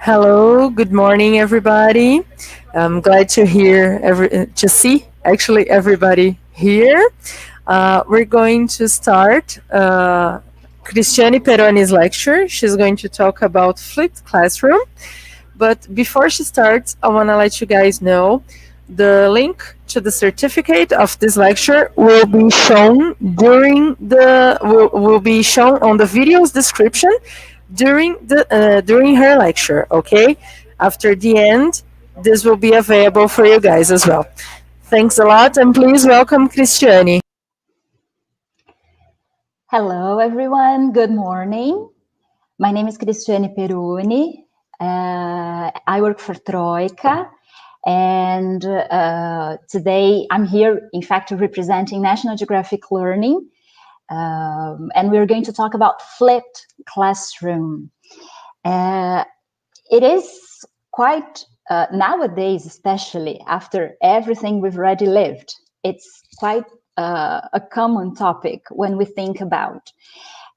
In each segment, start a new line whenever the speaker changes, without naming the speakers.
Hello, good morning, everybody. I'm glad to see actually everybody here. We're going to start Cristiane Perone's lecture. She's going to talk about flipped classroom. But before she starts, I want to let you guys know the link to the certificate of this lecture will be shown will be shown on the video's description during her lecture. Okay, after the end, this will be available for you guys as well. Thanks a lot, and please welcome Cristiane.
Hello, everyone. Good morning. My name is Cristiane Perone. I work for Troika, and today I'm here, in fact, representing National Geographic Learning, and we're going to talk about flipped classroom. It is quite, nowadays, especially after everything we've already lived, it's quite a common topic when we think about.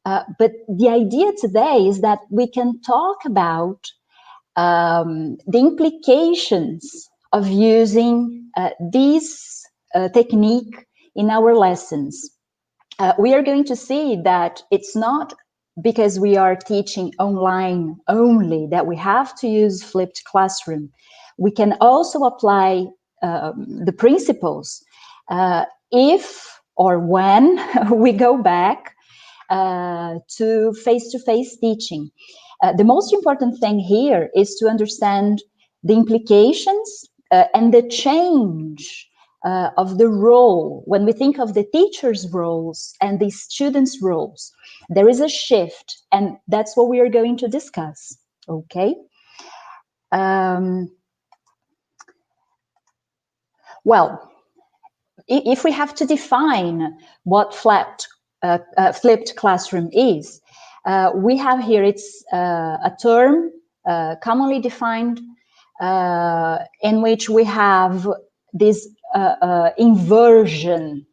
But the idea today is that we can talk about the implications of using this technique in our lessons. We are going to see that it's not because we are teaching online only that we have to use flipped classroom. We can also apply the principles if or when we go back to face-to-face teaching. The most important thing here is to understand the implications and the change of the role. When we think of the teacher's roles and the students' roles, there is a shift, and that's what we are going to discuss, okay? Well, if we have to define what flipped classroom is, we have here, it's a term commonly defined in which we have this inversion,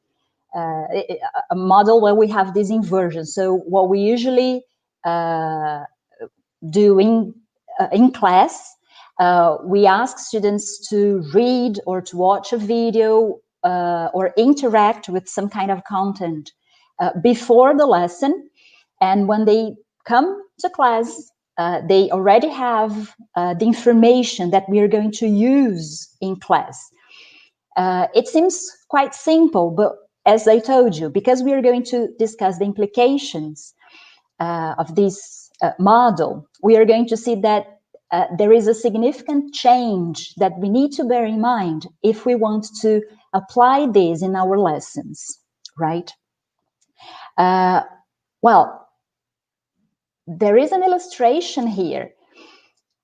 a model where we have this inversion. So what we usually do in class, we ask students to read or to watch a video or interact with some kind of content before the lesson. And when they come to class, they already have the information that we are going to use in class. It seems quite simple, but as I told you, because we are going to discuss the implications of this model, we are going to see that there is a significant change that we need to bear in mind if we want to apply this in our lessons, right? Well, there is an illustration here.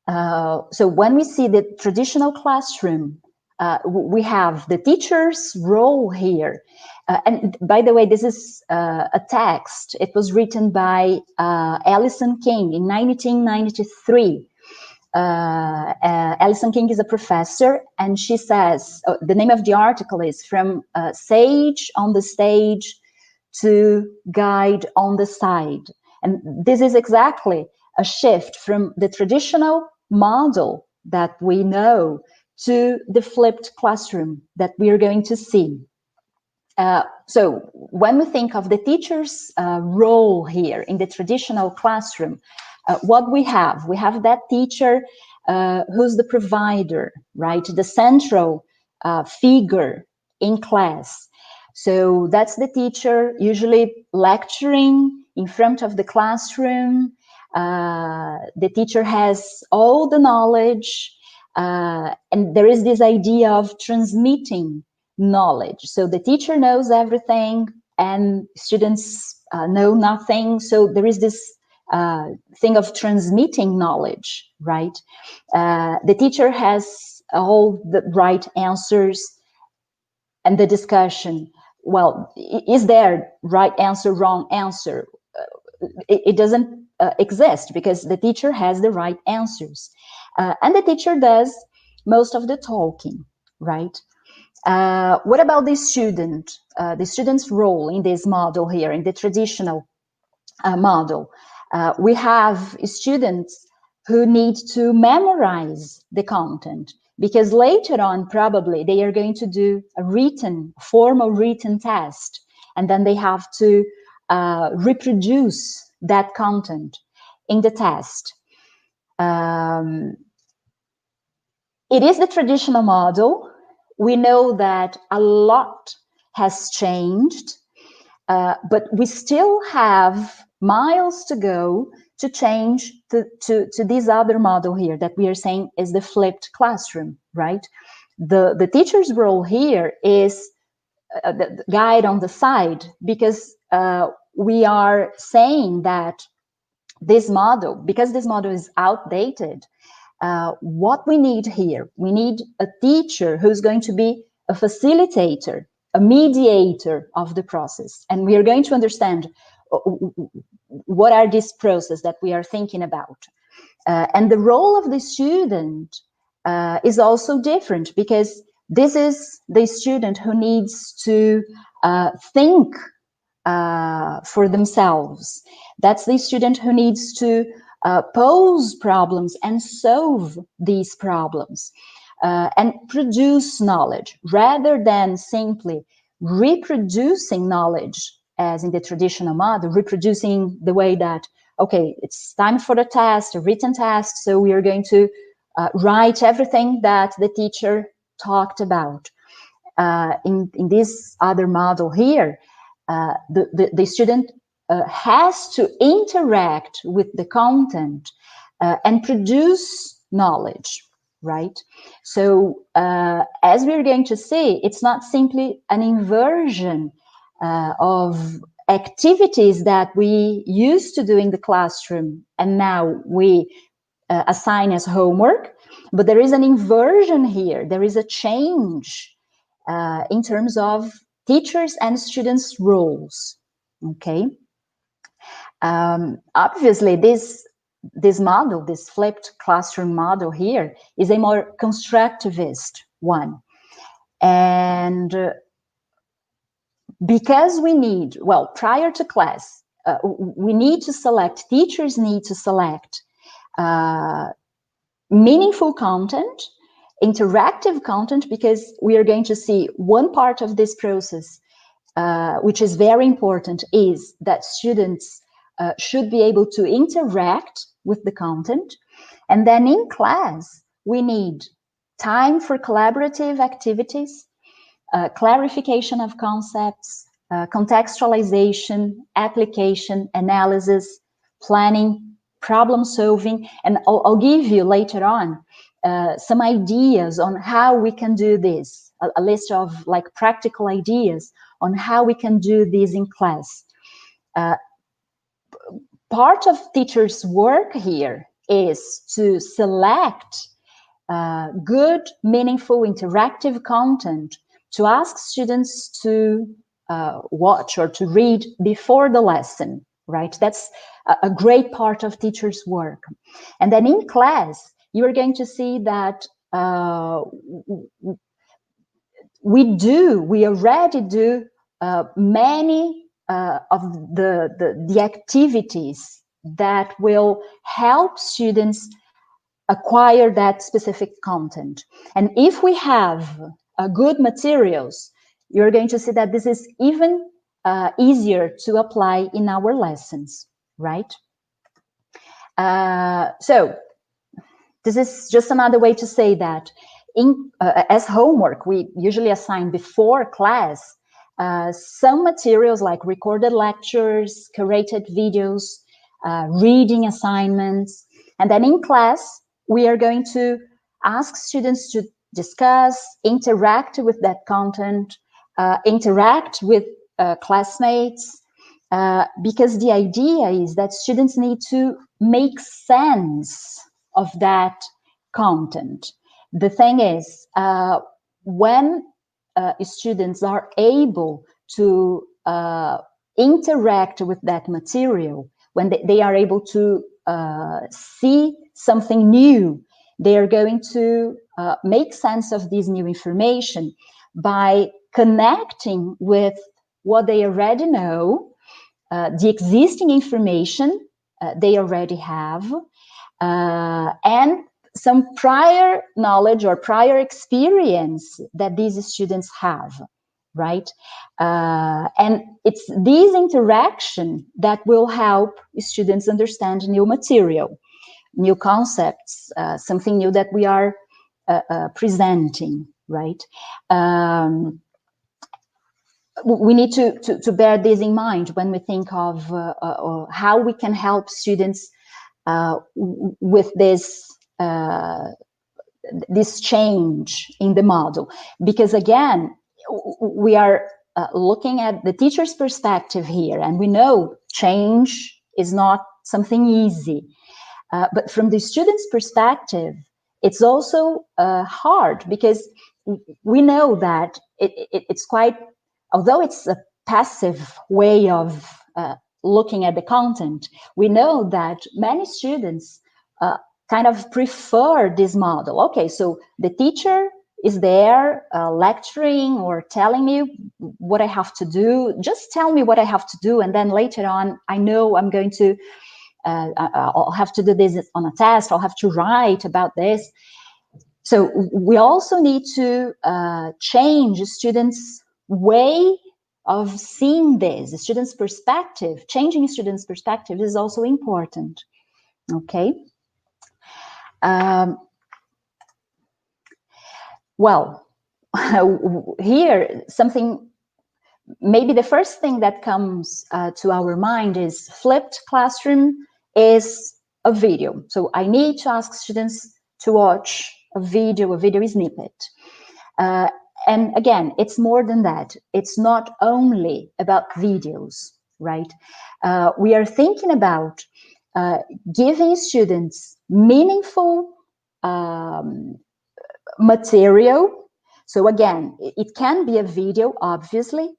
So when we see the traditional classroom, we have the teacher's role here. And by the way, this is a text. It was written by Alison King in 1993. Alison King is a professor, and she says, the name of the article is From Sage on the Stage to Guide on the Side. And this is exactly a shift from the traditional model that we know to the flipped classroom that we are going to see. So when we think of the teacher's role here in the traditional classroom, what we have that teacher who's the provider, right? The central figure in class. So that's the teacher usually lecturing in front of the classroom. The teacher has all the knowledge, and there is this idea of transmitting knowledge. So the teacher knows everything and students know nothing. So there is this thing of transmitting knowledge, right? The teacher has all the right answers, and the discussion, well, is there right answer, wrong answer? It doesn't exist because the teacher has the right answers. And the teacher does most of the talking, right? What about the student? The student's role in this model here, in the traditional model? We have students who need to memorize the content, because later on probably they are going to do a formal written test, and then they have to reproduce that content in the test. It is the traditional model. We know that a lot has changed, but we still have miles to go to change to this other model here that we are saying is the flipped classroom, right? The teacher's role here is the guide on the side, because we are saying that this model, because this model is outdated, what we need here, we need a teacher who's going to be a facilitator, a mediator of the process. And we are going to understand what are these processes that we are thinking about. And the role of the student is also different, because this is the student who needs to think for themselves. That's the student who needs to pose problems and solve these problems and produce knowledge, rather than simply reproducing knowledge as in the traditional model, reproducing the way that, okay, it's time for a test, a written test, so we are going to write everything that the teacher talked about. In this other model here, the student has to interact with the content and produce knowledge, right? So as we're going to see, it's not simply an inversion of activities that we used to do in the classroom and now we assign as homework, but there is an inversion here. There is a change in terms of teachers and students' roles. Okay. Obviously, this model, this flipped classroom model here, is a more constructivist one. And because we need, well, prior to class, we need to select, teachers need to select meaningful content, interactive content, because we are going to see one part of this process, which is very important, is that students should be able to interact with the content. And then in class, we need time for collaborative activities, clarification of concepts, contextualization, application, analysis, planning, problem solving. And I'll give you later on some ideas on how we can do this, a list of like practical ideas on how we can do this in class. Part of teachers' work here is to select good, meaningful, interactive content to ask students to watch or to read before the lesson, right? That's a great part of teachers' work. And then in class, you are going to see that we already do many of the activities that will help students acquire that specific content. And if we have good materials, you're going to see that this is even easier to apply in our lessons, right? So this is just another way to say that as homework, we usually assign before class some materials like recorded lectures, curated videos, reading assignments. And then in class, we are going to ask students to discuss, interact with that content, interact with classmates, because the idea is that students need to make sense of that content. The thing is, when students are able to interact with that material, when they are able to see something new, they are going to make sense of this new information by connecting with what they already know, the existing information they already have, and some prior knowledge or prior experience that these students have, right? And it's this interaction that will help students understand new material, new concepts, something new that we are presenting, right? We need to bear this in mind when we think of how we can help students with this change in the model, because again, we are looking at the teacher's perspective here, and we know change is not something easy. But from the student's perspective, it's also hard, because we know that it's quite, although it's a passive way of looking at the content, we know that many students kind of prefer this model. Okay, so the teacher is there lecturing or telling me what I have to do. Just tell me what I have to do, and then later on, I know I'm going to I'll have to do this on a test, I'll have to write about this. So we also need to change students' way of seeing this. The students' perspective, changing students' perspective is also important, okay? Well, here, something, maybe the first thing that comes to our mind is flipped classroom is a video. So I need to ask students to watch a video snippet. And again, it's more than that. It's not only about videos, right? We are thinking about giving students meaningful material. So again, it can be a video, obviously,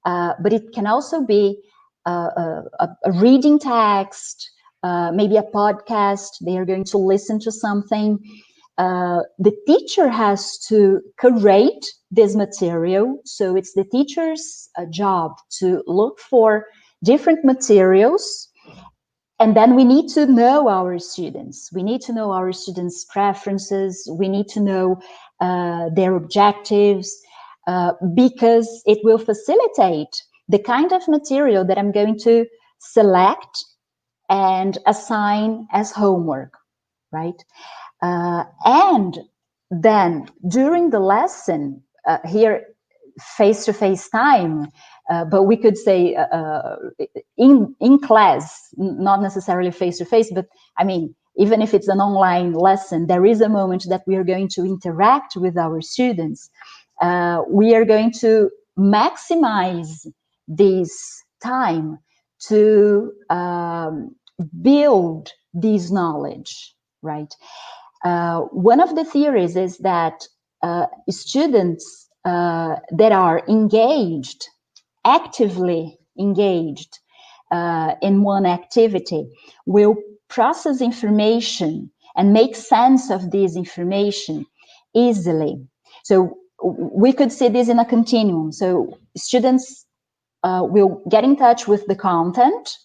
but it can also be a reading text, maybe a podcast. They are going to listen to something. The teacher has to curate this material. So it's the teacher's job to look for different materials. And then we need to know our students. We need to know our students' preferences. We need to know their objectives, because it will facilitate the kind of material that I'm going to select and assign as homework, right? And then during the lesson, here, face-to-face time, but we could say in class, not necessarily face-to-face, but I mean, even if it's an online lesson, there is a moment that we are going to interact with our students. We are going to maximize this time to build this knowledge, right? One of the theories is that students that are engaged, actively engaged in one activity, will process information and make sense of this information easily. So we could see this in a continuum. So students will get in touch with the content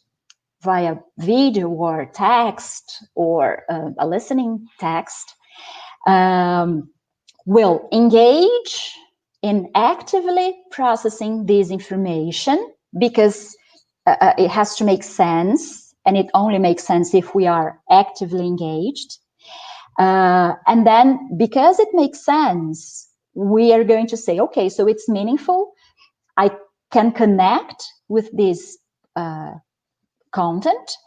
via video or text or a listening text, will engage in actively processing this information, because it has to make sense, and it only makes sense if we are actively engaged. And then, because it makes sense, we are going to say, okay, so it's meaningful. I can connect with this content.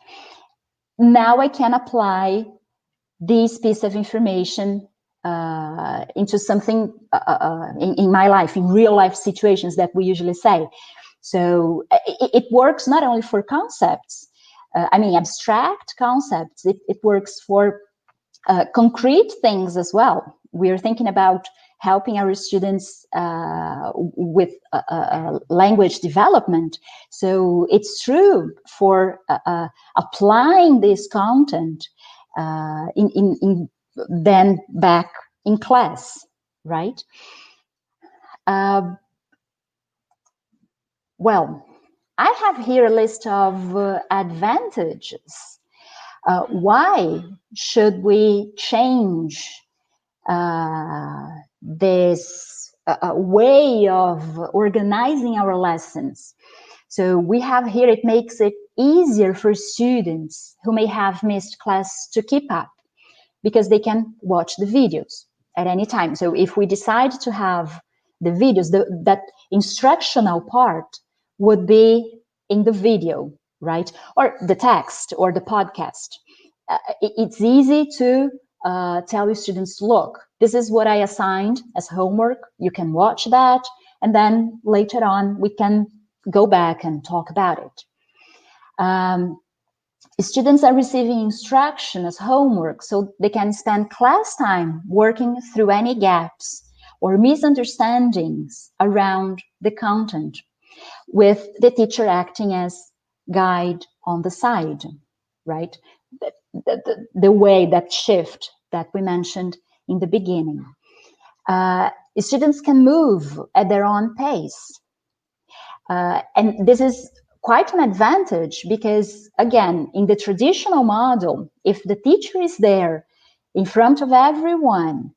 Now I can apply this piece of information into something in my life, in real life situations that we usually say. So it works not only for concepts, I mean, abstract concepts, it works for concrete things as well. We're thinking about helping our students with language development. So it's true for applying this content then back in class, right? Well, I have here a list of advantages Why should we change this way of organizing our lessons? So we have here, it makes it easier for students who may have missed class to keep up, because they can watch the videos at any time. So if we decide to have the videos, that instructional part would be in the video, right? Or the text or the podcast. It's easy to tell your students, look, this is what I assigned as homework. You can watch that. And then later on, we can go back and talk about it. Students are receiving instruction as homework, so they can spend class time working through any gaps or misunderstandings around the content, with the teacher acting as guide on the side, right? The way, that shift that we mentioned in the beginning. Students can move at their own pace. And this is quite an advantage because, again, in the traditional model, if the teacher is there in front of everyone,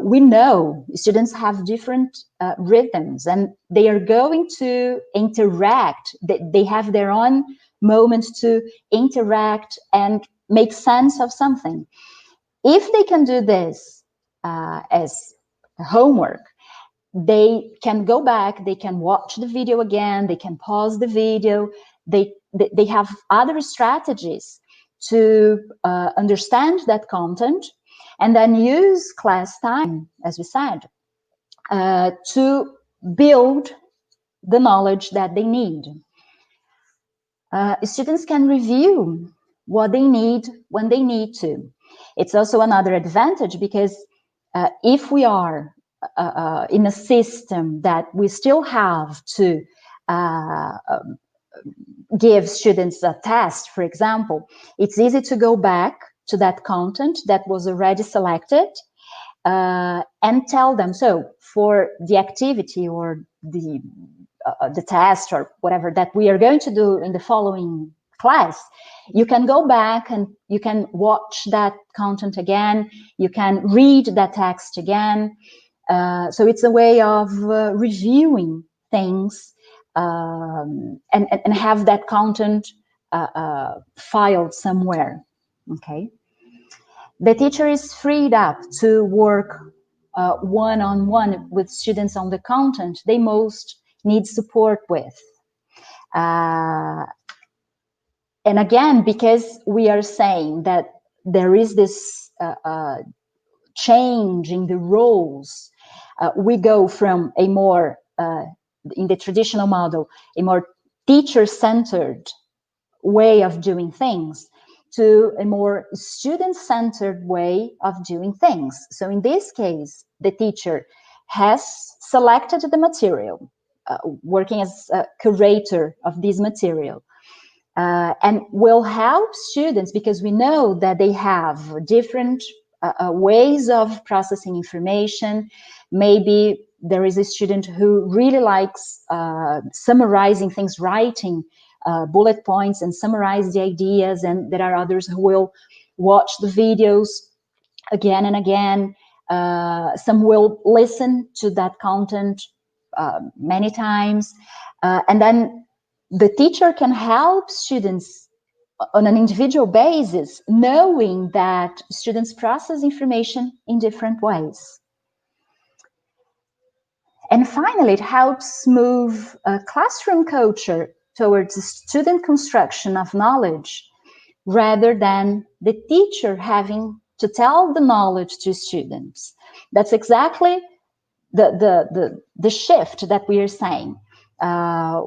we know students have different rhythms and they are going to interact. They have their own moments to interact and make sense of something. If they can do this as homework, they can go back, they can watch the video again, they can pause the video, they have other strategies to understand that content, and then use class time, as we said, to build the knowledge that they need. Students can review what they need when they need to. It's also another advantage because if we are in a system that we still have to give students a test, for example, it's easy to go back to that content that was already selected and tell them, so for the activity or the test or whatever that we are going to do in the following class, you can go back and you can watch that content again, you can read that text again. So it's a way of reviewing things and have that content filed somewhere, okay? The teacher is freed up to work one-on-one with students on the content they most need support with. And again, because we are saying that there is this change in the roles, we go from a more, in the traditional model, a more teacher-centered way of doing things to a more student-centered way of doing things. So in this case, the teacher has selected the material, working as a curator of this material, and will help students because we know that they have different ways of processing information. Maybe there is a student who really likes summarizing things, writing bullet points and summarize the ideas, and there are others who will watch the videos again and again. Some will listen to that content many times, and then the teacher can help students on an individual basis, knowing that students process information in different ways. And finally, it helps move a classroom culture towards the student construction of knowledge rather than the teacher having to tell the knowledge to students. That's exactly the shift that we are saying.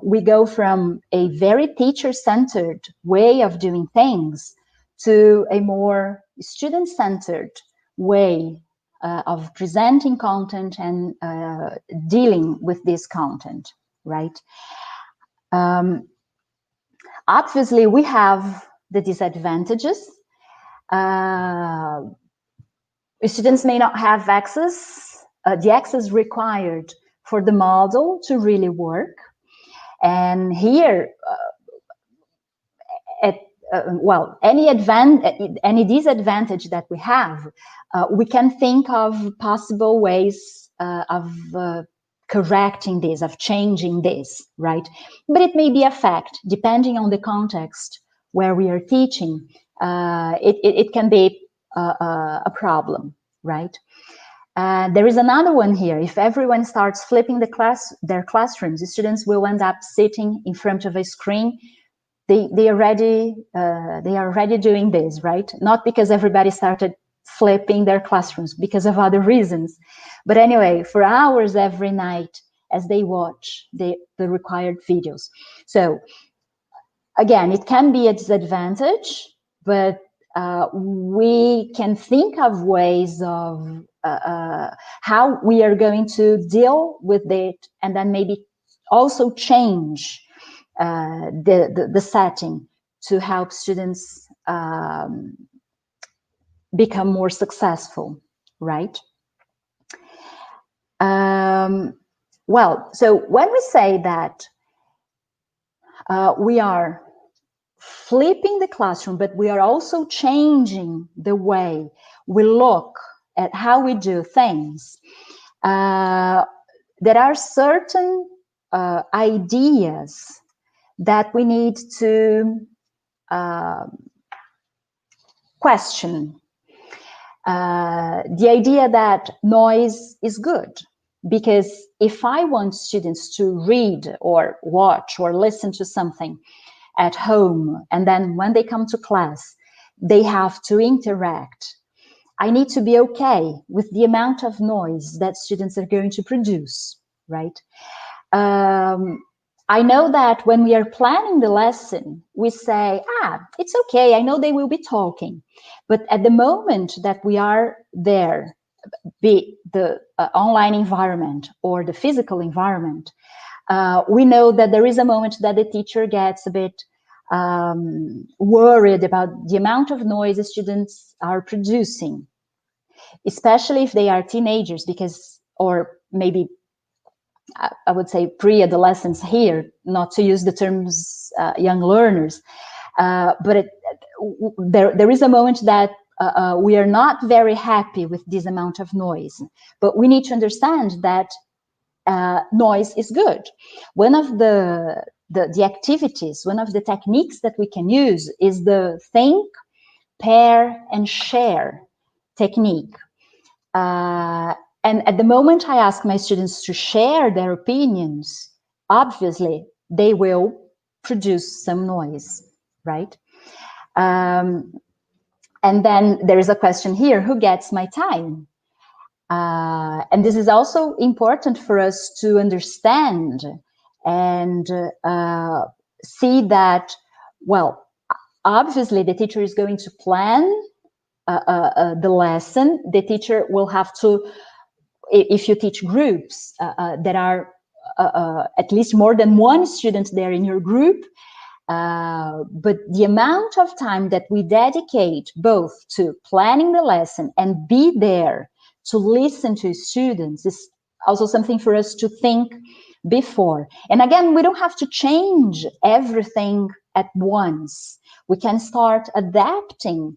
We go from a very teacher-centered way of doing things to a more student-centered way of presenting content and dealing with this content, right? Obviously, we have the disadvantages. Students may not have access, the access required for the model to really work. And here, well, any disadvantage that we have, we can think of possible ways of correcting this, of changing this, right? But it may be a fact, depending on the context where we are teaching, it can be a problem, right? There is another one here. If everyone starts flipping their classrooms, the students will end up sitting in front of a screen. They are already doing this, right? Not because everybody started flipping their classrooms, because of other reasons. But anyway, for hours every night as they watch the required videos. So again, it can be a disadvantage, but we can think of ways of how we are going to deal with it, and then maybe also change the setting to help students become more successful, right? Well, so when we say that we are flipping the classroom, but we are also changing the way we look at how we do things, there are certain ideas that we need to question. The idea that noise is good, because if I want students to read or watch or listen to something at home, and then when they come to class, they have to interact, I need to be okay with the amount of noise that students are going to produce, right? I know that when we are planning the lesson, we say, it's okay, I know they will be talking. But at the moment that we are there, be the online environment or the physical environment, we know that there is a moment that the teacher gets a bit worried about the amount of noise students are producing, especially if they are teenagers, because, or maybe I would say pre-adolescents here, not to use the terms young learners, but there is a moment that we are not very happy with this amount of noise, but we need to understand that noise is good. One of the activities, one of the techniques that we can use is the think, pair, and share technique. And at the moment I ask my students to share their opinions, obviously they will produce some noise, right? And then there is a question here, who gets my time? And this is also important for us to understand and see that, well, obviously the teacher is going to plan the lesson. The teacher will have to, if you teach groups that are at least more than one student there in your group, but the amount of time that we dedicate both to planning the lesson and be there to listen to students is also something for us to think before. And again, we don't have to change everything at once. We can start adapting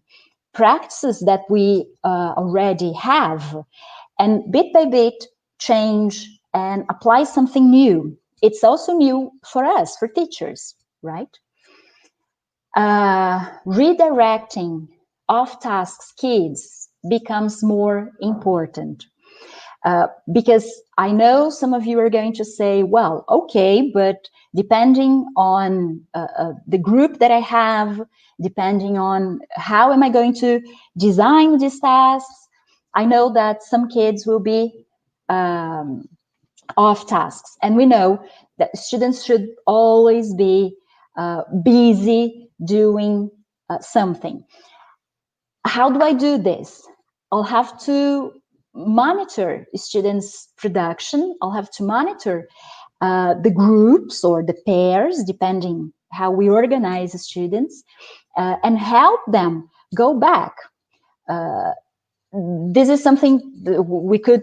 practices that we already have, and bit by bit change and apply something new. It's also new for us, for teachers, right? Redirecting off-task kids becomes more important. Because I know some of you are going to say, well, okay, but depending on the group that I have, depending on how am I going to design these tasks, I know that some kids will be off tasks. And we know that students should always be busy doing something. How do I do this? I'll have to monitor students' production. I'll have to monitor the groups or the pairs, depending how we organize the students, and help them go back. This is something we could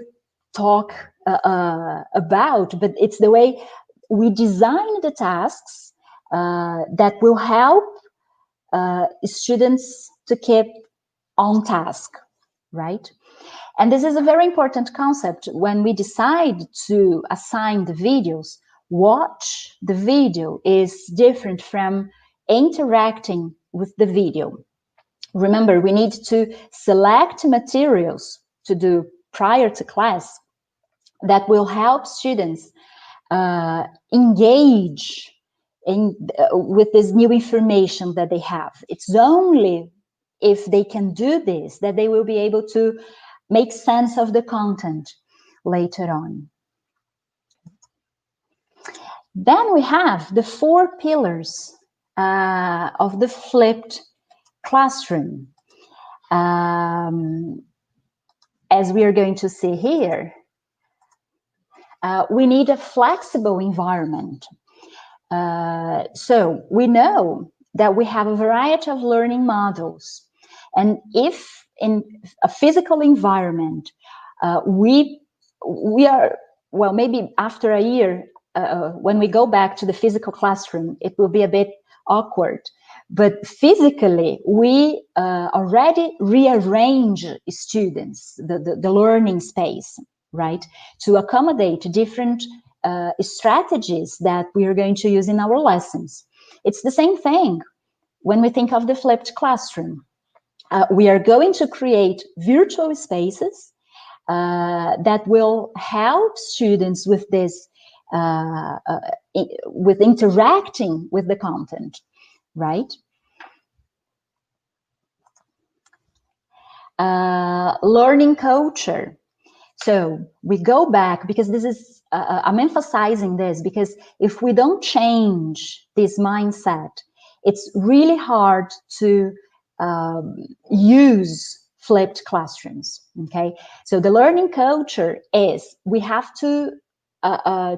talk about, but it's the way we design the tasks that will help students to keep on task, right? And this is a very important concept when we decide to assign the videos. Watch the video is different from interacting with the video. Remember, we need to select materials to do prior to class that will help students engage with this new information that they have. It's only if they can do this that they will be able to make sense of the content later on. Then we have the 4 pillars of the flipped classroom. As we are going to see here, we need a flexible environment. So we know that we have a variety of learning models. And if in a physical environment, we are, well, maybe after a year, when we go back to the physical classroom, it will be a bit awkward. But physically, we already rearrange students, the learning space, right, to accommodate different strategies that we are going to use in our lessons. It's the same thing when we think of the flipped classroom. We are going to create virtual spaces that will help students with this, with interacting with the content, right? Learning culture. So we go back, because this is, I'm emphasizing this, because if we don't change this mindset, it's really hard to use flipped classrooms, okay? So the learning culture is, we have to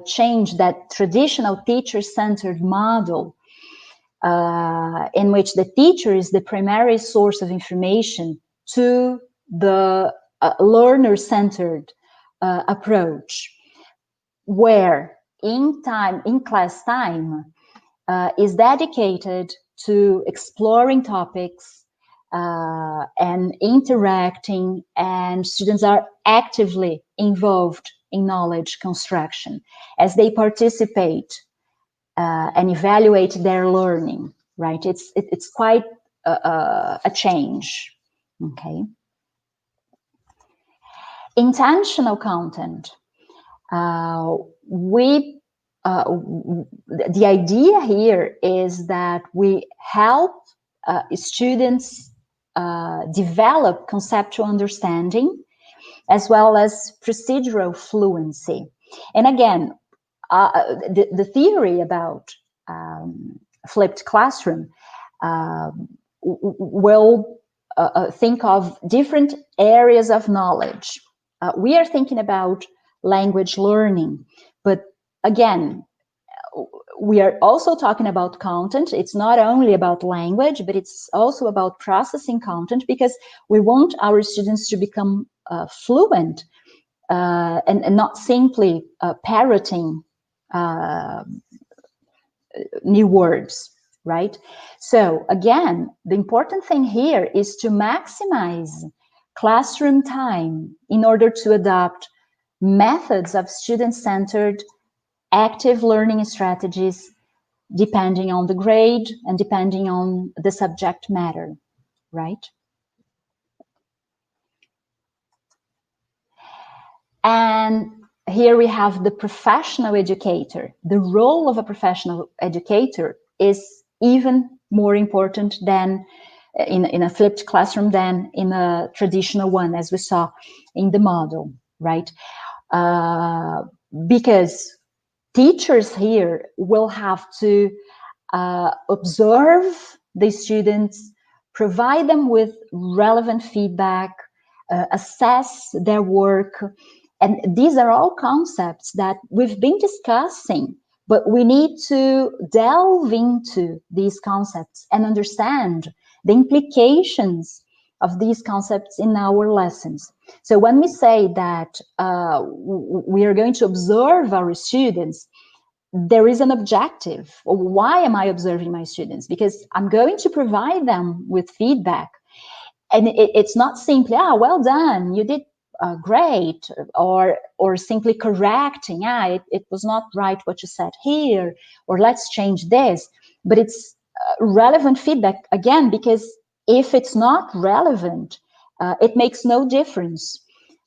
change that traditional teacher-centered model in which the teacher is the primary source of information to the learner-centered approach, where in class time is dedicated to exploring topics and interacting, and students are actively involved in knowledge construction as they participate and evaluate their learning, right? It's quite a change, okay? Intentional content. The idea here is that we help students develop conceptual understanding as well as procedural fluency. And again, the theory about flipped classroom will think of different areas of knowledge. We are thinking about language learning, but again, we are also talking about content. It's not only about language, but it's also about processing content, because we want our students to become fluent and not simply parroting new words, right? So again, the important thing here is to maximize classroom time in order to adopt methods of student-centered active learning strategies depending on the grade and depending on the subject matter, right? And here we have the professional educator. The role of a professional educator is even more important than in a flipped classroom than in a traditional one, as we saw in the model, right? Because teachers here will have to observe the students, provide them with relevant feedback, assess their work. And these are all concepts that we've been discussing, but we need to delve into these concepts and understand the implications of these concepts in our lessons. So when we say that we are going to observe our students, there is an objective. Why am I observing my students? Because I'm going to provide them with feedback. And it's not simply, well done, you did great, or simply correcting, it was not right what you said here, or let's change this. But it's relevant feedback, again, because if it's not relevant, it makes no difference.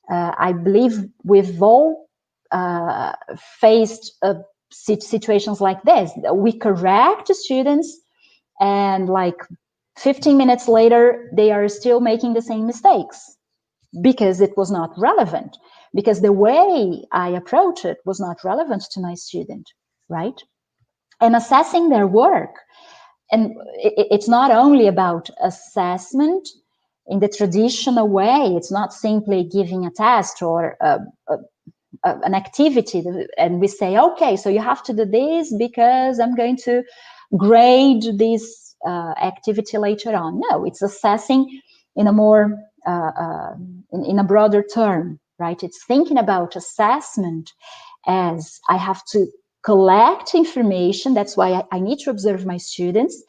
I believe we've all faced situations like this. We correct students, and like 15 minutes later, they are still making the same mistakes because it was not relevant, because the way I approach it was not relevant to my student, right? And assessing their work. And it's not only about assessment in the traditional way. It's not simply giving a test or an activity, and we say, okay, so you have to do this because I'm going to grade this activity later on. No, it's assessing in a more in a broader term, right? It's thinking about assessment as I have to collect information. That's why I need to observe my students.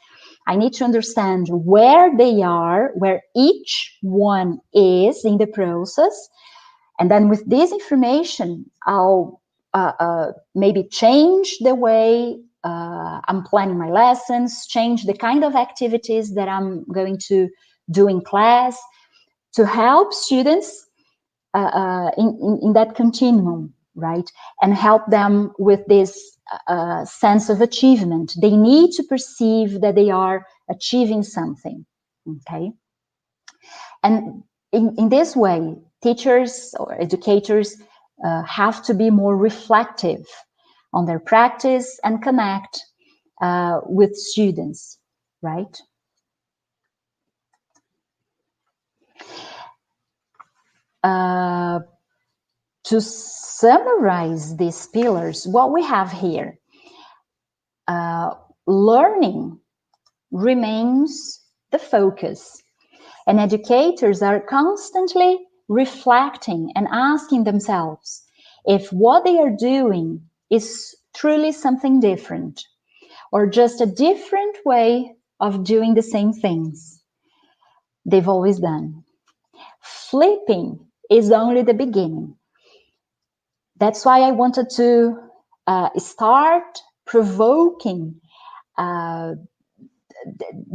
I need to understand where they are, where each one is in the process. And then with this information, I'll maybe change the way I'm planning my lessons, change the kind of activities that I'm going to do in class to help students in that continuum, right? And help them with this sense of achievement. They need to perceive that they are achieving something, okay? And in this way, teachers or educators have to be more reflective on their practice and connect with students, right? To summarize these pillars, what we have here, learning remains the focus, and educators are constantly reflecting and asking themselves if what they are doing is truly something different or just a different way of doing the same things they've always done. Flipping is only the beginning. That's why I wanted to start provoking the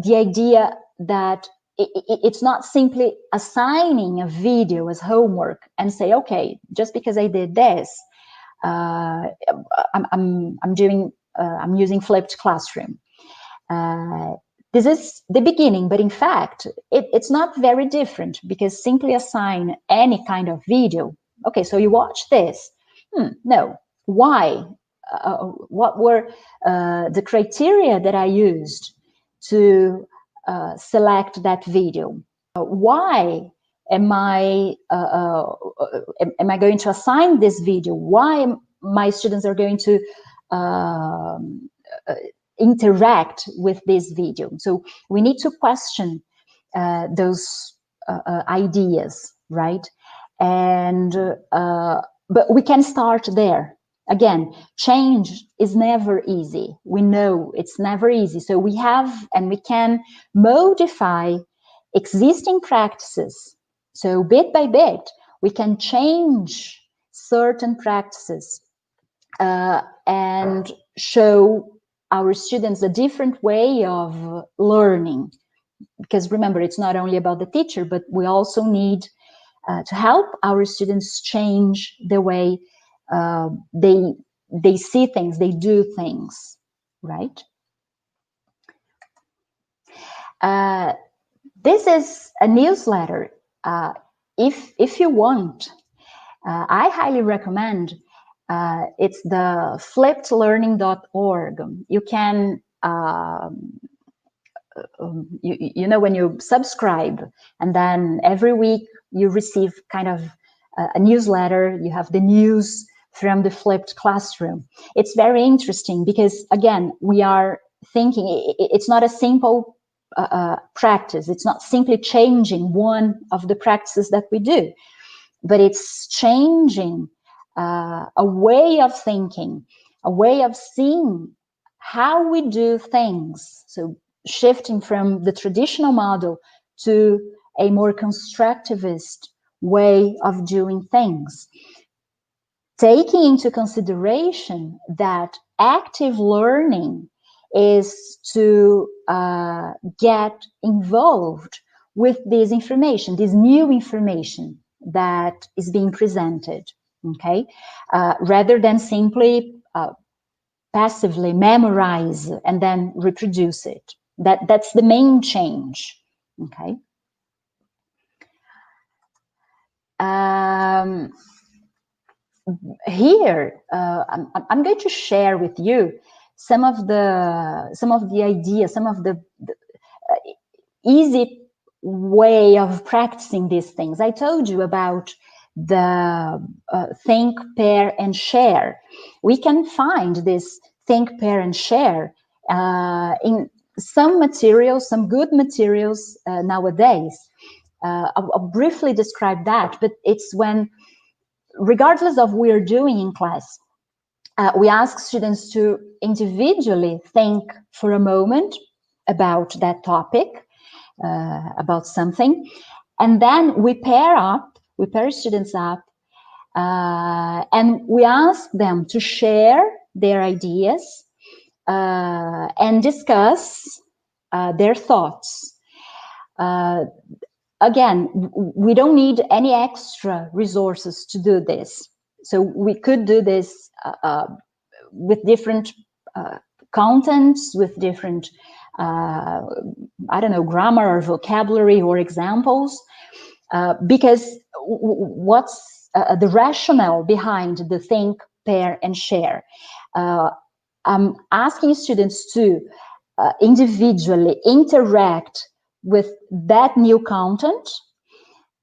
idea that it's not simply assigning a video as homework and say, okay, just because I did this, I'm using flipped classroom. This is the beginning, but in fact, it's not very different, because simply assign any kind of video. Okay, so you watch this. No, why? What were the criteria that I used to select that video? Why am I going to assign this video? Why my students are going to interact with this video? So we need to question those ideas, right? And but we can start there. Again, change is never easy. We know it's never easy. So we have, and we can modify existing practices. So bit by bit, we can change certain practices and show our students a different way of learning. Because remember, it's not only about the teacher, but we also need to help our students change the way they see things, they do things, right? This is a newsletter. If you want, I highly recommend. It's the flippedlearning.org. You can, you know, when you subscribe, and then every week you receive kind of a newsletter, you have the news from the flipped classroom. It's very interesting because, again, we are thinking it's not a simple practice. It's not simply changing one of the practices that we do, but it's changing a way of thinking, a way of seeing how we do things. So shifting from the traditional model to a more constructivist way of doing things, taking into consideration that active learning is to get involved with this information, this new information that is being presented, okay? Rather than simply passively memorize and then reproduce it. That's the main change, okay? Here, I'm going to share with you some of the ideas, some of the easy way of practicing these things. I told you about the think, pair, and share. We can find this think, pair, and share in some materials, some good materials nowadays. I'll briefly describe that, but it's when, regardless of what we're doing in class, we ask students to individually think for a moment about that topic, about something, and then we pair students up, and we ask them to share their ideas and discuss their thoughts. Again, we don't need any extra resources to do this. So we could do this with different contents, with different, I don't know, grammar or vocabulary or examples, because what's the rationale behind the think, pair, and share? I'm asking students to individually interact with that new content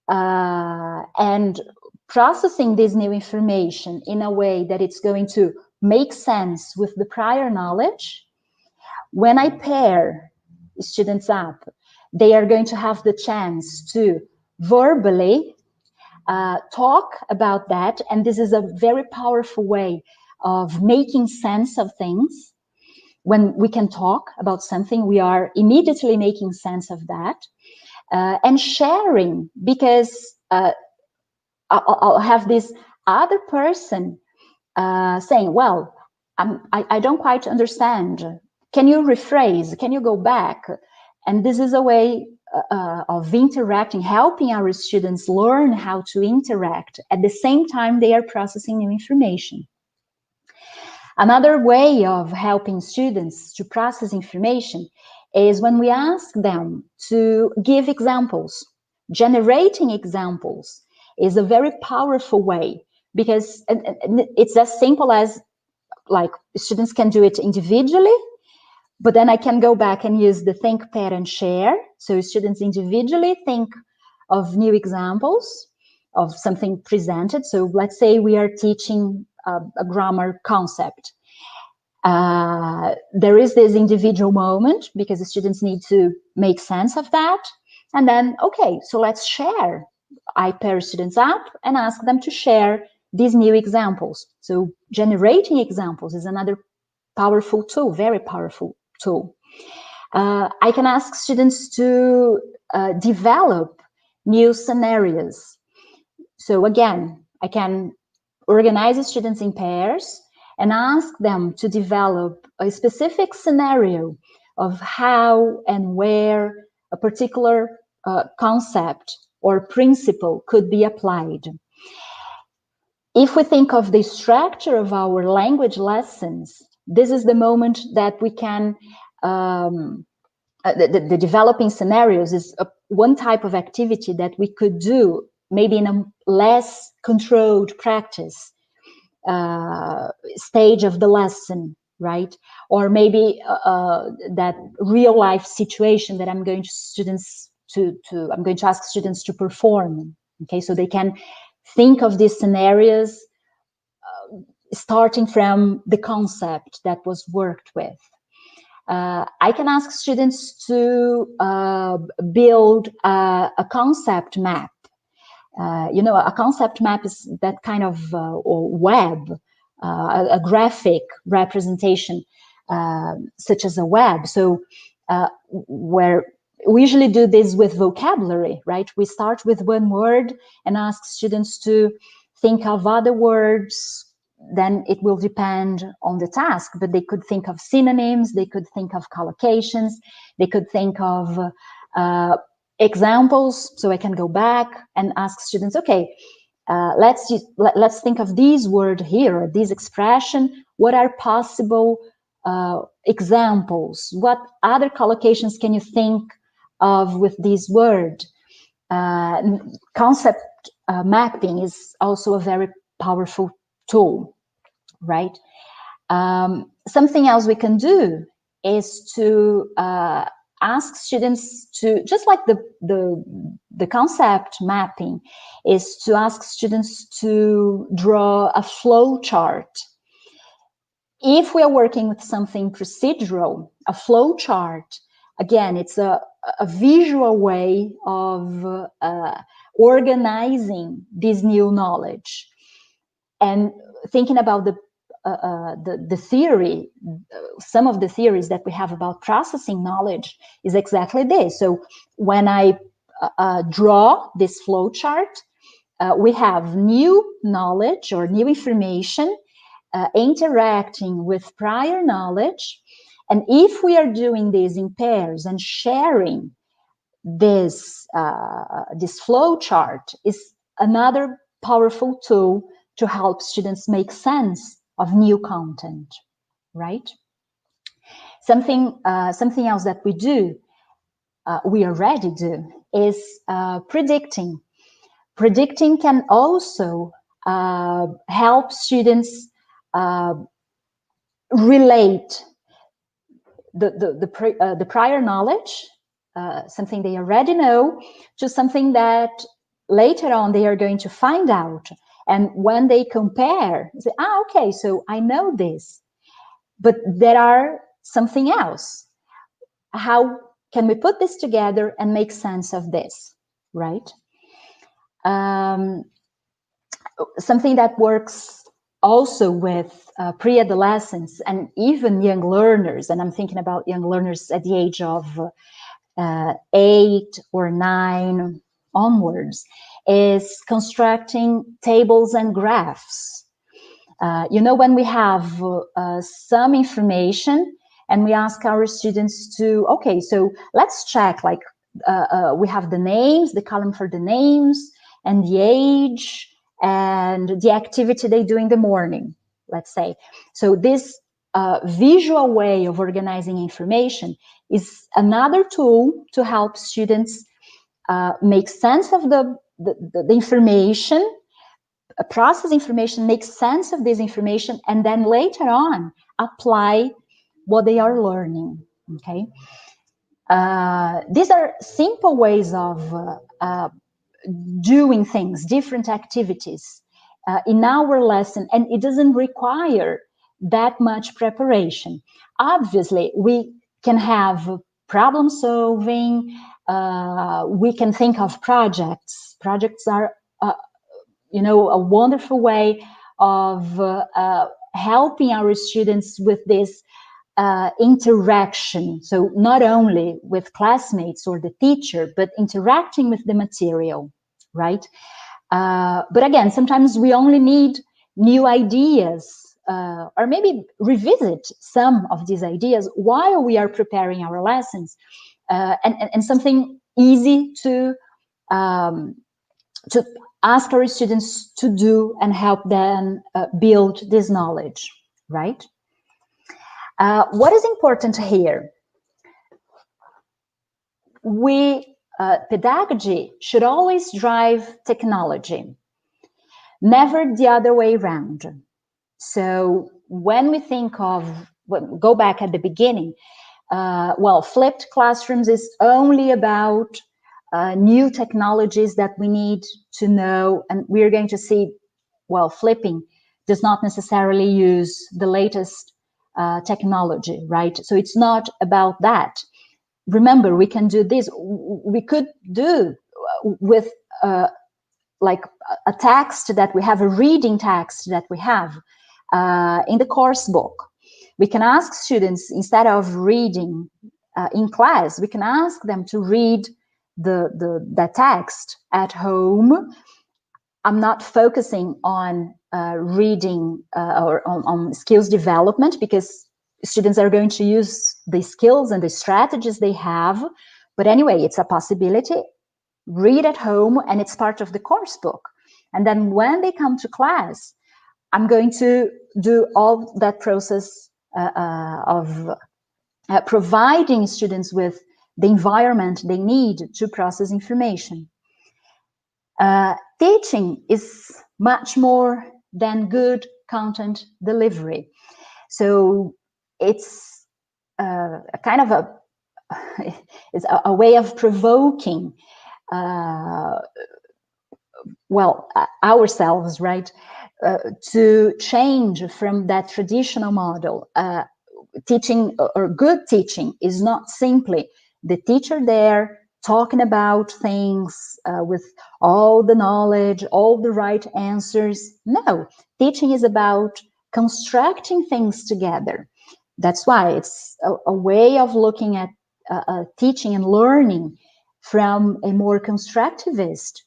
and processing this new information in a way that it's going to make sense with the prior knowledge. When I pair students up, they are going to have the chance to verbally talk about that, and this is a very powerful way of making sense of things. When we can talk about something, we are immediately making sense of that. And sharing, because I'll have this other person saying, well, I don't quite understand. Can you rephrase? Can you go back? And this is a way of interacting, helping our students learn how to interact. At the same time, they are processing new information. Another way of helping students to process information is when we ask them to give examples. Generating examples is a very powerful way, because it's as simple as, like, students can do it individually, but then I can go back and use the think, pair, and share. So students individually think of new examples of something presented. So let's say we are teaching a grammar concept. There is this individual moment because the students need to make sense of that. And then, okay, so let's share. I pair students up and ask them to share these new examples. So generating examples is another powerful tool, very powerful tool. I can ask students to develop new scenarios. So again, I can organize the students in pairs and ask them to develop a specific scenario of how and where a particular concept or principle could be applied. If we think of the structure of our language lessons, this is the moment that we can, the developing scenarios is one type of activity that we could do maybe in a less controlled practice stage of the lesson, right? Or maybe that real life situation that I'm going to ask students to perform. Okay, so they can think of these scenarios starting from the concept that was worked with. I can ask students to build a concept map. A concept map is that kind of web a graphic representation, such as a web. So where we usually do this with vocabulary, right? We start with one word and ask students to think of other words. Then it will depend on the task, but they could think of synonyms, they could think of collocations, they could think of examples. So I can go back and ask students, okay, let's think of this word here, this expression. What are possible examples? What other collocations can you think of with this word? Concept mapping is also a very powerful tool, right? Something else we can do is to ask students to, just like the concept mapping, is to ask students to draw a flow chart. If we are working with something procedural, a flow chart, again, it's a visual way of organizing this new knowledge. And thinking about the theory, some of the theories that we have about processing knowledge is exactly this. So when I draw this flow chart, we have new knowledge or new information interacting with prior knowledge. And if we are doing this in pairs and sharing this flow chart, is another powerful tool to help students make sense of new content, right? Something else that we do, we already do, is predicting. Predicting can also help students relate the prior knowledge, something they already know, to something that later on they are going to find out. And when they compare, they say, okay, so I know this, but there are something else. How can we put this together and make sense of this, right? Something that works also with pre-adolescents and even young learners, and I'm thinking about young learners at the age of 8 or 9 onwards, is constructing tables and graphs. When we have some information and we ask our students to, okay, so let's check, like we have the names, the column for the names, and the age, and the activity they do in the morning, let's say. So this visual way of organizing information is another tool to help students make sense of the information, process information, make sense of this information, and then later on apply what they are learning, okay? These are simple ways of doing things, different activities in our lesson, and it doesn't require that much preparation. Obviously, we can have problem solving, we can think of projects. Projects are, a wonderful way of helping our students with this interaction. So not only with classmates or the teacher, but interacting with the material, right? But again, sometimes we only need new ideas, or maybe revisit some of these ideas while we are preparing our lessons, and something easy to ask our students to do and help them build this knowledge, right? What is important here? Pedagogy should always drive technology, never the other way around. So when we think of, go back at the beginning, flipped classrooms is only about new technologies that we need to know, and we're going to see, flipping does not necessarily use the latest technology, right? So it's not about that. Remember, we can do this. We could do with like a text that we have, a reading text that we have. in the course book. We can ask students, instead of reading in class, we can ask them to read the text at home. I'm not focusing on reading or on skills development, because students are going to use the skills and the strategies they have. But anyway, it's a possibility. Read at home, and it's part of the course book. And then when they come to class, I'm going to do all that process of providing students with the environment they need to process information. Teaching is much more than good content delivery. So it's a kind of it's a way of provoking ourselves, right? To change from that traditional model. Teaching, or good teaching, is not simply the teacher there talking about things with all the knowledge, all the right answers. No, teaching is about constructing things together. That's why it's a way of looking at teaching and learning from a more constructivist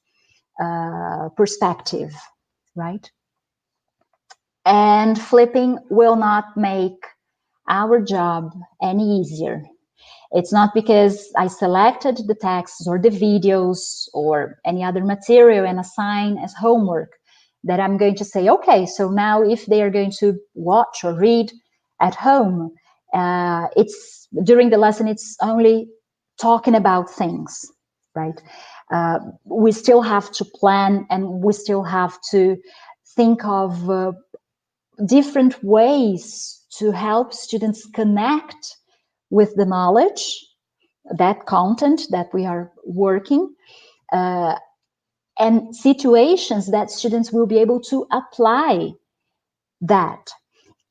perspective, right? And flipping will not make our job any easier. It's not because I selected the texts or the videos or any other material and assign as homework that I'm going to say, okay, so now if they are going to watch or read at home, it's during the lesson, it's only talking about things, right? We still have to plan, and we still have to think of different ways to help students connect with the knowledge, that content that we are working, and situations that students will be able to apply that.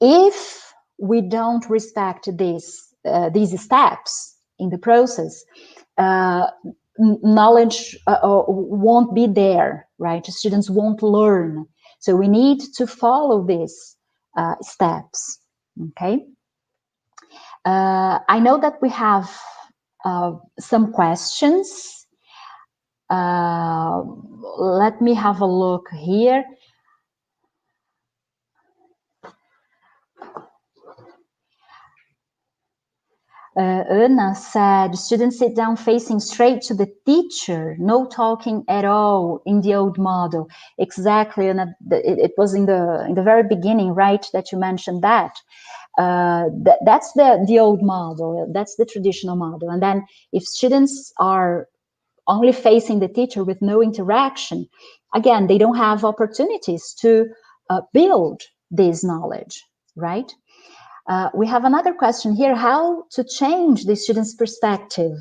If we don't respect these steps in the process, knowledge won't be there, right? Students won't learn. So we need to follow these steps, okay? I know that we have some questions. Let me have a look here. Anna said, students sit down facing straight to the teacher, no talking at all in the old model. Exactly, and it was in the very beginning, right, that you mentioned that. That's the old model, that's the traditional model. And then if students are only facing the teacher with no interaction, again, they don't have opportunities to build this knowledge, right? We have another question here, how to change the student's perspective?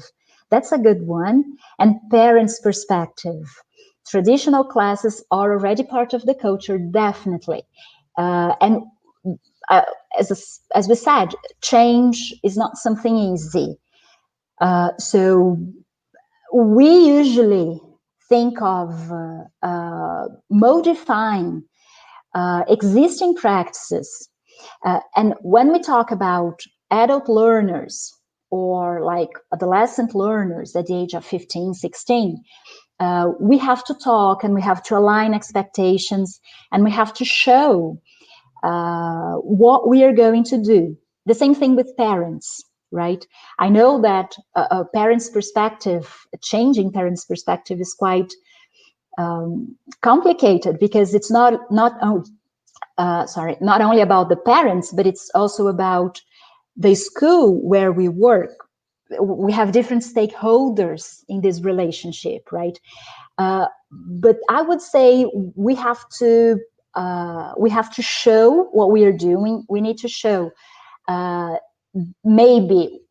That's a good one. And parents' perspective. Traditional classes are already part of the culture, definitely. And as we said, change is not something easy. So we usually think of modifying existing practices. And when we talk about adult learners or like adolescent learners at the age of 15, 16, we have to talk and we have to align expectations and we have to show what we are going to do. The same thing with parents, right? I know that a parent's perspective, changing parents' perspective is quite complicated because it's not only about the parents, but it's also about the school where we work. We have different stakeholders in this relationship, right? But I would say we have to show what we are doing. We need to show, maybe,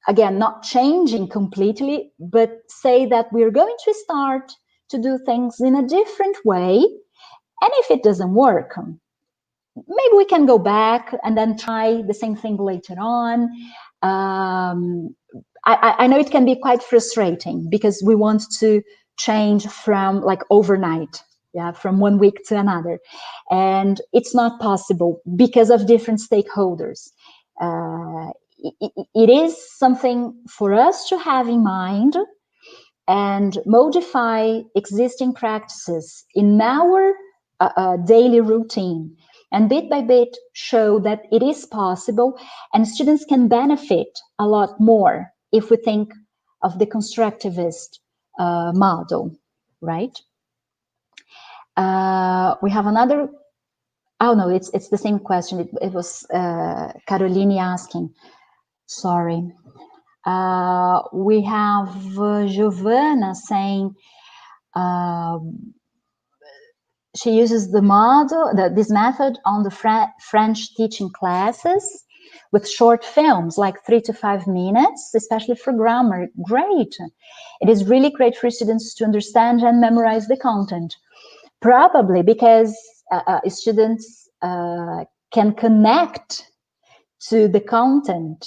again, not changing completely, but say that we're going to start to do things in a different way. And if it doesn't work, maybe we can go back and then try the same thing later on. I know it can be quite frustrating because we want to change from like overnight. yeah, from one week to another. And it's not possible because of different stakeholders. It is something for us to have in mind and modify existing practices in our daily routine, and bit by bit show that it is possible, and students can benefit a lot more if we think of the constructivist model, right? We have another. Oh no, it's the same question. It was Caroline asking. Sorry. We have Giovanna saying she uses the model, this method on the French teaching classes with short films, like 3 to 5 minutes, especially for grammar. Great. It is really great for students to understand and memorize the content. Probably because students can connect to the content.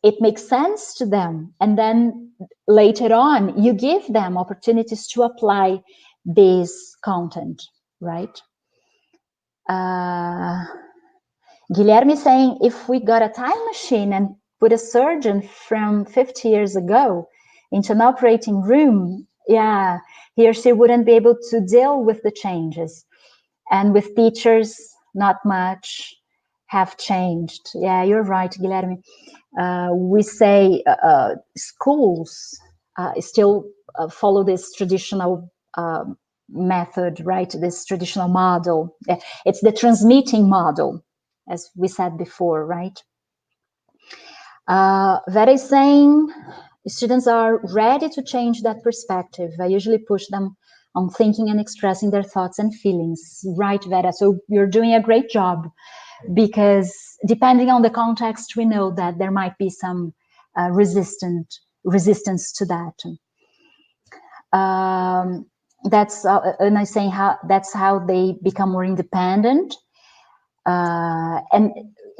It makes sense to them. And then later on, you give them opportunities to apply this content, right? Guilherme saying, if we got a time machine and put a surgeon from 50 years ago into an operating room, yeah, he or she wouldn't be able to deal with the changes. And with teachers, not much have changed. Yeah, you're right, Guilherme. We say schools still follow this traditional method, right? This traditional model. It's the transmitting model, as we said before, right? Vera is saying students are ready to change that perspective. I usually push them on thinking and expressing their thoughts and feelings. Right, Vera? So you're doing a great job, because depending on the context, we know that there might be some resistance to that. That's and I'm saying that's how they become more independent and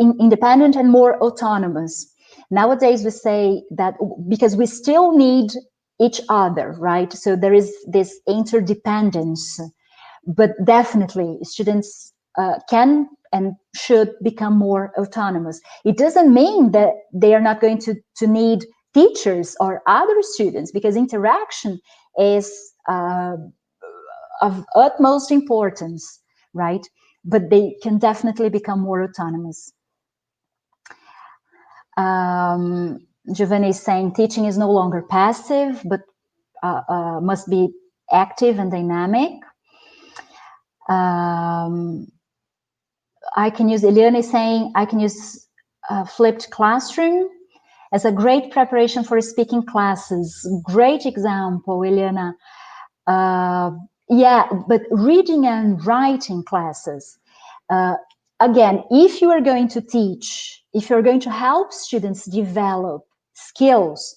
independent and more autonomous. Nowadays, we say that because we still need each other, right? So there is this interdependence, but definitely students can and should become more autonomous. It doesn't mean that they are not going to need teachers or other students, because interaction is of utmost importance, right? But they can definitely become more autonomous. Giovanni is saying teaching is no longer passive, but must be active and dynamic. I can use, Eliane is saying, I can use flipped classroom as a great preparation for speaking classes. Great example, Eliana. Yeah, but reading and writing classes. Again, if you are going to teach, if you're going to help students develop skills,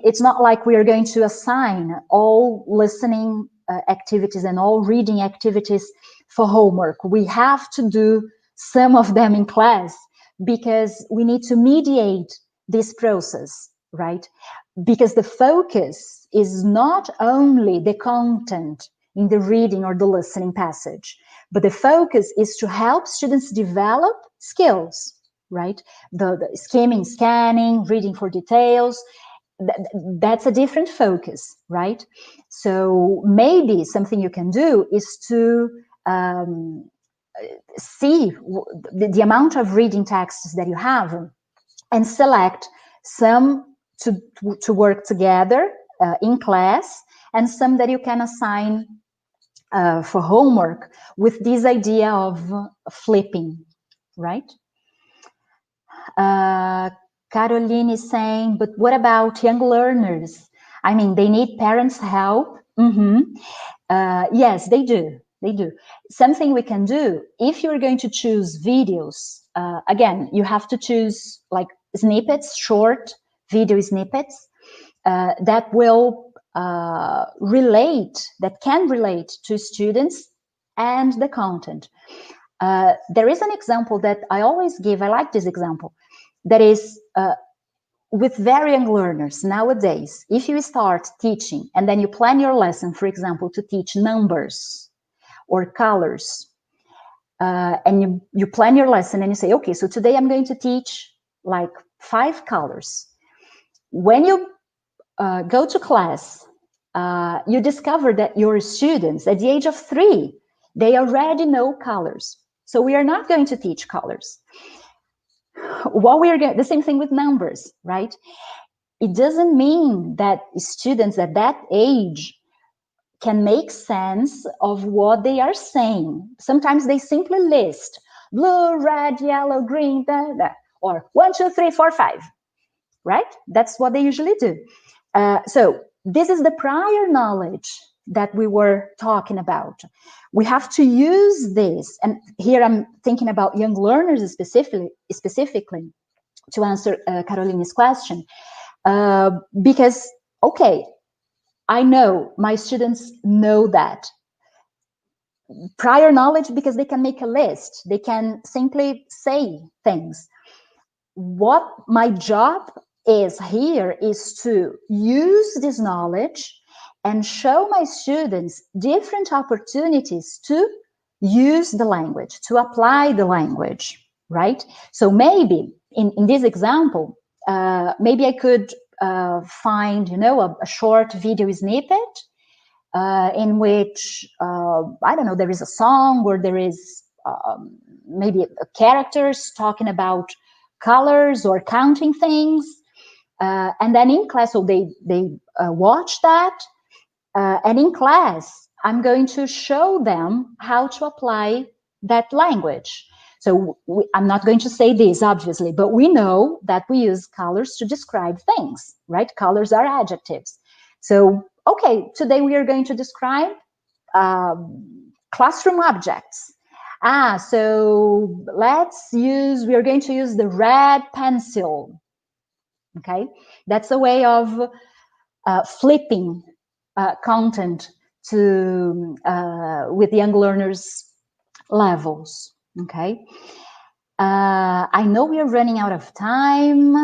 it's not like we are going to assign all listening activities and all reading activities for homework. We have to do some of them in class, because we need to mediate this process, right? Because the focus is not only the content in the reading or the listening passage, but the focus is to help students develop skills, right? The skimming, scanning, reading for details, that's a different focus, right? So maybe something you can do is to see the amount of reading texts that you have and select some to work together in class, and some that you can assign for homework, with this idea of flipping, right? Caroline is saying, but what about young learners? I mean, they need parents' help. Yes, they do. They do. Something we can do, if you're going to choose videos, again, you have to choose like snippets, short video snippets that will relate, that can relate to students and the content. There is an example that I always give. I like this example. That is, with very young learners nowadays, if you start teaching and then you plan your lesson, for example, to teach numbers or colors, and you plan your lesson and you say, okay, so today I'm going to teach like 5 colors. When you go to class, you discover that your students at the age of 3, they already know colors. So we are not going to teach colors. The same thing with numbers, right? It doesn't mean that students at that age can make sense of what they are saying. Sometimes they simply list blue, red, yellow, green, or 1, 2, 3, 4, 5, right? That's what they usually do. So this is the prior knowledge that we were talking about. We have to use this, and here I'm thinking about young learners specifically to answer Carolina's question, because, okay, I know my students know that prior knowledge because they can make a list, they can simply say things. What my job is here is to use this knowledge and show my students different opportunities to use the language, to apply the language, right? So maybe in this example, maybe I could find, a short video snippet in which, I don't know, there is a song or there is maybe characters talking about colors or counting things. And then in class, so they watch that. And in class, I'm going to show them how to apply that language. So I'm not going to say this, obviously, but we know that we use colors to describe things, right? Colors are adjectives. So, okay, today we are going to describe classroom objects. So we are going to use the red pencil. Okay, that's a way of flipping content to with young learners levels. Okay, I know we are running out of time.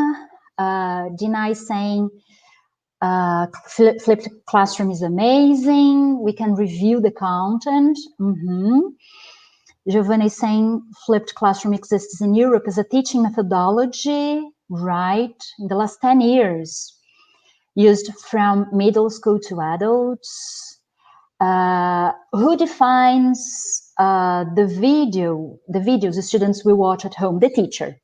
Dina is saying flipped classroom is amazing. We can review the content. Giovanna is saying flipped classroom exists in Europe as a teaching methodology, right? In the last 10 years, used from middle school to adults. Who defines the videos the students will watch at home? The teacher.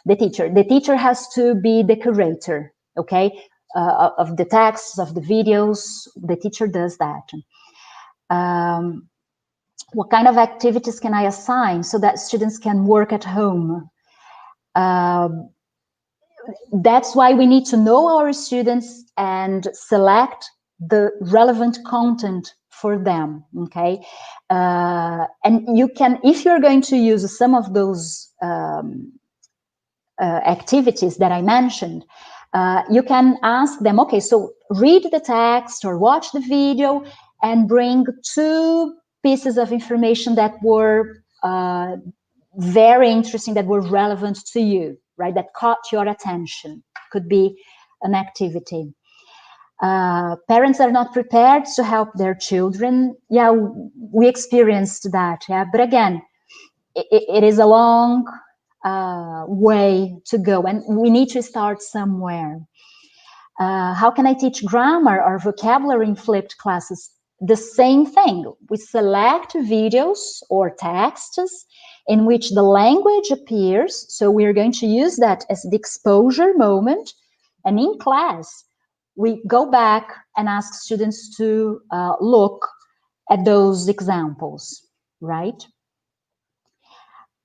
The teacher has to be the curator, okay, of the texts, of the videos. The teacher does that. What kind of activities can I assign so that students can work at home? That's why we need to know our students and select the relevant content for them, okay? And you can, if you're going to use some of those activities that I mentioned, you can ask them, okay, so read the text or watch the video and bring 2 pieces of information that were very interesting, that were relevant to you, right? That caught your attention. Could be an activity. Parents are not prepared to help their children. Yeah, we experienced that. Yeah, but again, it is a long way to go, and we need to start somewhere. How can I teach grammar or vocabulary in flipped classes? The same thing. We select videos or texts in which the language appears. So we're going to use that as the exposure moment. And in class, we go back and ask students to look at those examples, right?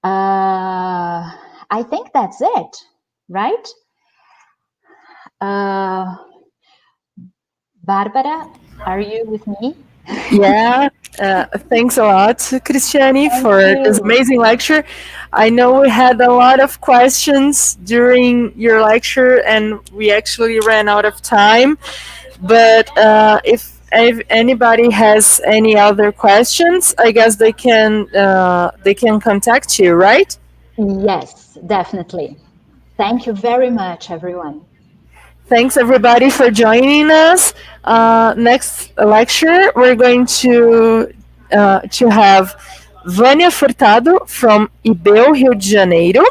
I think that's it, right? Barbara, are you with me?
Yeah, thanks a lot, Cristiane,
Thank
for this
you.
amazing lecture. I know we had a lot of questions during your lecture, and we actually ran out of time. But if anybody has any other questions, I guess they can contact you, right?
Yes, definitely. Thank you very much, everyone.
Thanks everybody for joining us. Next lecture, we're going to have Vânia Furtado from IBEU Rio de Janeiro,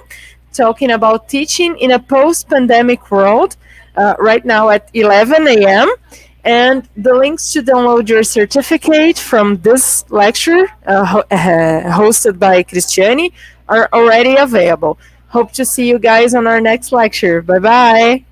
talking about teaching in a post-pandemic world, right now at 11 a.m. And the links to download your certificate from this lecture, hosted by Cristiane, are already available. Hope to see you guys on our next lecture. Bye bye.